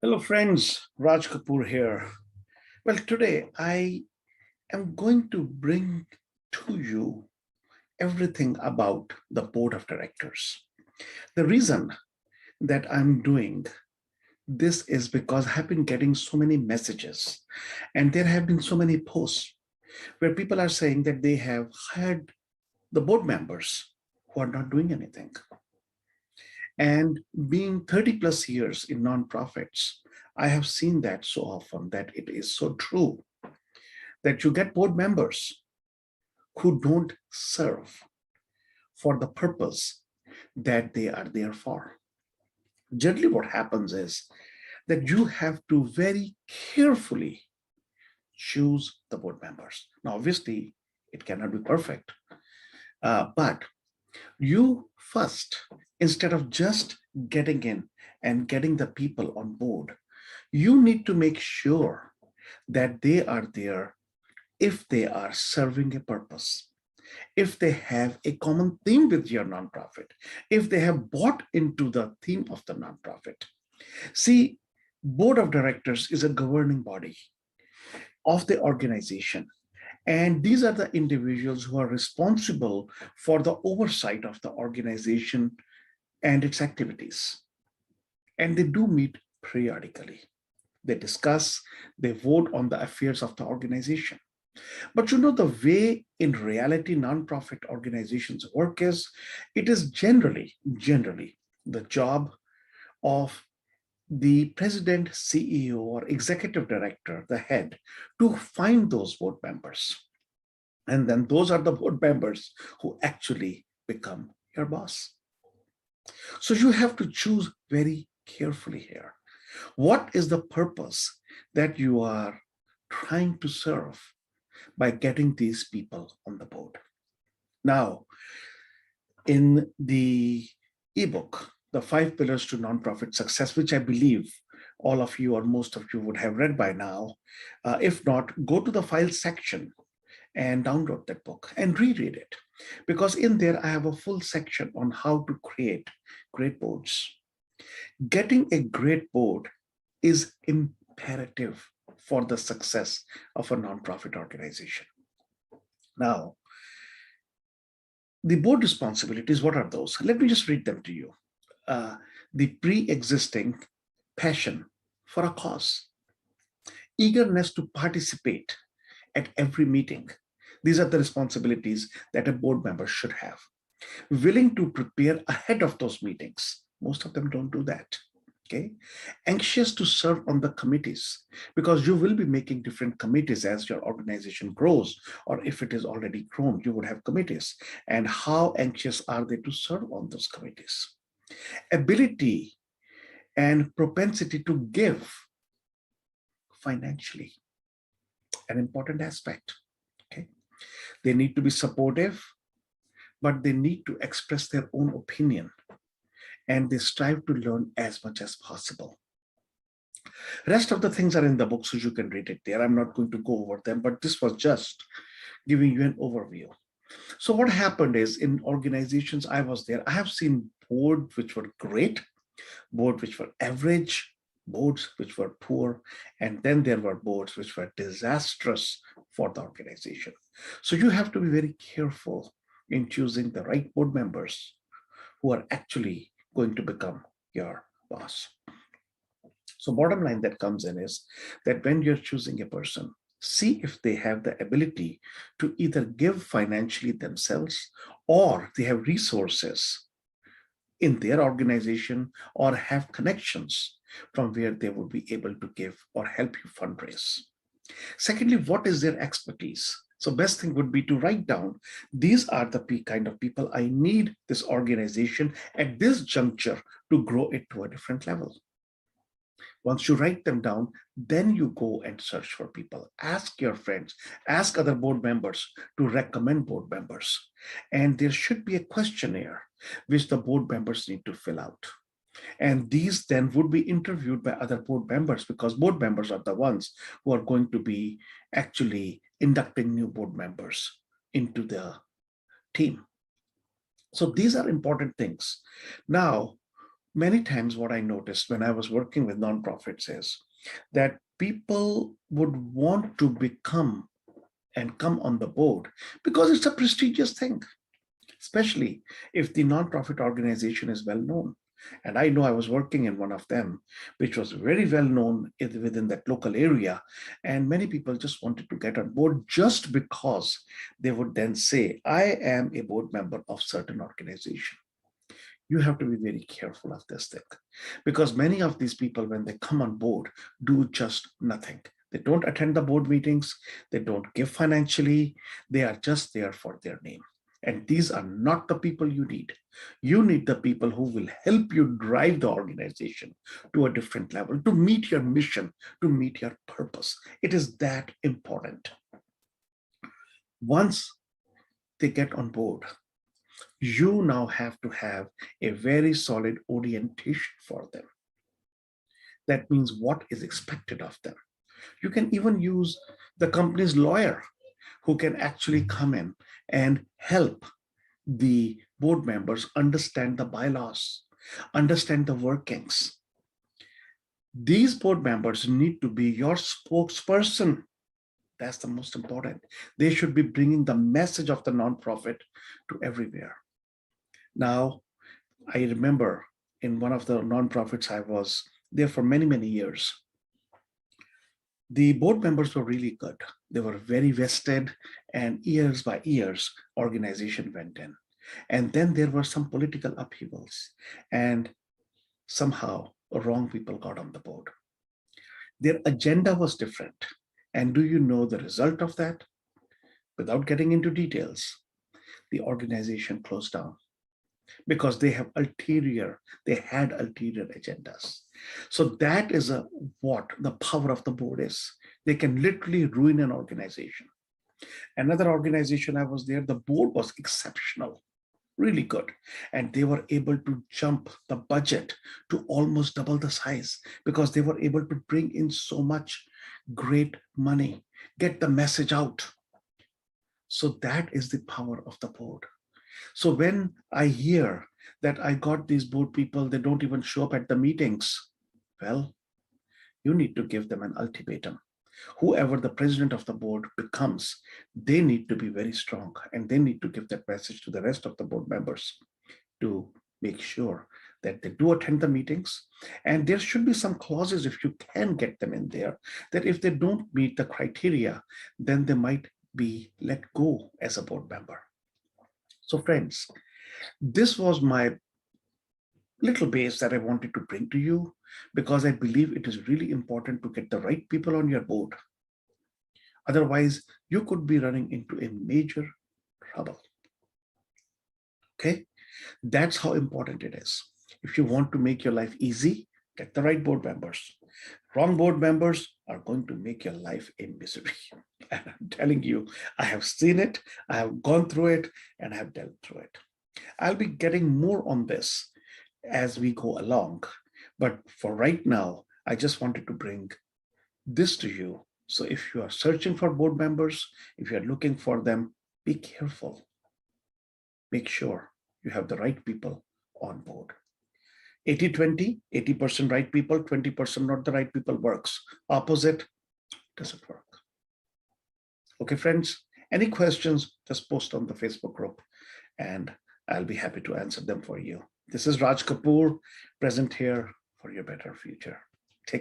Hello, friends. Raj Kapoor here. Well, today I am going to bring to you everything about the board of directors. The reason that I'm doing this is because I have been getting so many messages and there have been so many posts where people are saying that they have hired the board members who are not doing anything. And being 30 plus years in nonprofits, I have seen that so often that it is so true that you get board members who don't serve for the purpose that they are there for. Generally, what happens is that you have to very carefully choose the board members. Now, obviously, it cannot be perfect, but you first, instead of just getting in and getting the people on board, you need to make sure that they are there if they are serving a purpose, if they have a common theme with your nonprofit, if they have bought into the theme of the nonprofit. See, board of directors is a governing body of the organization. And these are the individuals who are responsible for the oversight of the organization and its activities. And they do meet periodically. They discuss, they vote on the affairs of the organization. But you know, the way in reality nonprofit organizations work is, it is generally the job of the president, CEO, or executive director, the head, to find those board members. And then those are the board members who actually become your boss. So you have to choose very carefully here. What is the purpose that you are trying to serve by getting these people on the board? Now, in the ebook, The 5 Pillars to Nonprofit Success, which I believe all of you or most of you would have read by now, if not, go to the file section and download that book and reread it. Because in there, I have a full section on how to create great boards. Getting a great board is imperative for the success of a nonprofit organization. Now, the board responsibilities, what are those? Let me just read them to you. The pre-existing passion for a cause, eagerness to participate at every meeting. These are the responsibilities that a board member should have. Willing to prepare ahead of those meetings. Most of them don't do that. Okay, anxious to serve on the committees, because you will be making different committees as your organization grows, or if it is already grown, you would have committees. And how anxious are they to serve on those committees? Ability and propensity to give financially, an important aspect. Okay, they need to be supportive, but they need to express their own opinion, and they strive to learn as much as possible. Rest of the things are in the book, so you can read it there. I'm not going to go over them, but this was just giving you an overview. So what happened is, in organizations I was there, I have seen boards which were great, boards which were average, boards which were poor, and then there were boards which were disastrous for the organization. So you have to be very careful in choosing the right board members who are actually going to become your boss. So bottom line that comes in is that when you're choosing a person, see if they have the ability to either give financially themselves, or they have resources in their organization, or have connections from where they would be able to give or help you fundraise. Secondly, what is their expertise? So best thing would be to write down, these are the kind of people I need this organization at this juncture to grow it to a different level. Once you write them down, then you go and search for people. Ask your friends, ask other board members to recommend board members. And there should be a questionnaire which the board members need to fill out. And these then would be interviewed by other board members, because board members are the ones who are going to be actually inducting new board members into the team. So these are important things. Now, Many times what I noticed when I was working with nonprofits is that people would want to become and come on the board because it's a prestigious thing, especially if the nonprofit organization is well known. And I know I was working in one of them, which was very well known within that local area. And many people just wanted to get on board just because they would then say, I am a board member of certain organization. You have to be very careful of this thing because many of these people, when they come on board, do just nothing. They don't attend the board meetings. They don't give financially. They are just there for their name. And these are not the people you need. You need the people who will help you drive the organization to a different level, to meet your mission, to meet your purpose. It is that important. Once they get on board, you now have to have a very solid orientation for them. That means what is expected of them. You can even use the company's lawyer who can actually come in and help the board members understand the bylaws, understand the workings. These board members need to be your spokesperson. That's the most important. They should be bringing the message of the nonprofit to everywhere. Now, I remember in one of the nonprofits I was there for many, many years. The board members were really good. They were very vested, and years by years, organization went in. And then there were some political upheavals, and somehow wrong people got on the board. Their agenda was different. And do you know the result of that? Without getting into details, the organization closed down because they had ulterior agendas. So that is what the power of the board is. They can literally ruin an organization. Another organization I was there, the board was exceptional, really good. And they were able to jump the budget to almost double the size because they were able to bring in so much great money, get the message out. So that is the power of the board. So when I hear that I got these board people, they don't even show up at the meetings, well, you need to give them an ultimatum. Whoever the president of the board becomes, they need to be very strong and they need to give that message to the rest of the board members to make sure that they do attend the meetings. And there should be some clauses, if you can get them in there, that if they don't meet the criteria, then they might be let go as a board member. So friends, this was my little base that I wanted to bring to you because I believe it is really important to get the right people on your board. Otherwise, you could be running into a major trouble. Okay, that's how important it is. If you want to make your life easy, get the right board members. Wrong board members are going to make your life a misery. And I'm telling you, I have seen it, I have gone through it, and I have dealt through it. I'll be getting more on this as we go along. But for right now, I just wanted to bring this to you. So if you are searching for board members, if you're looking for them, be careful. Make sure you have the right people on board. 80-20, 80% right people, 20% not the right people works. Opposite doesn't work. Okay, friends, any questions, just post on the Facebook group and I'll be happy to answer them for you. This is Raj Kapoor, present here for your better future.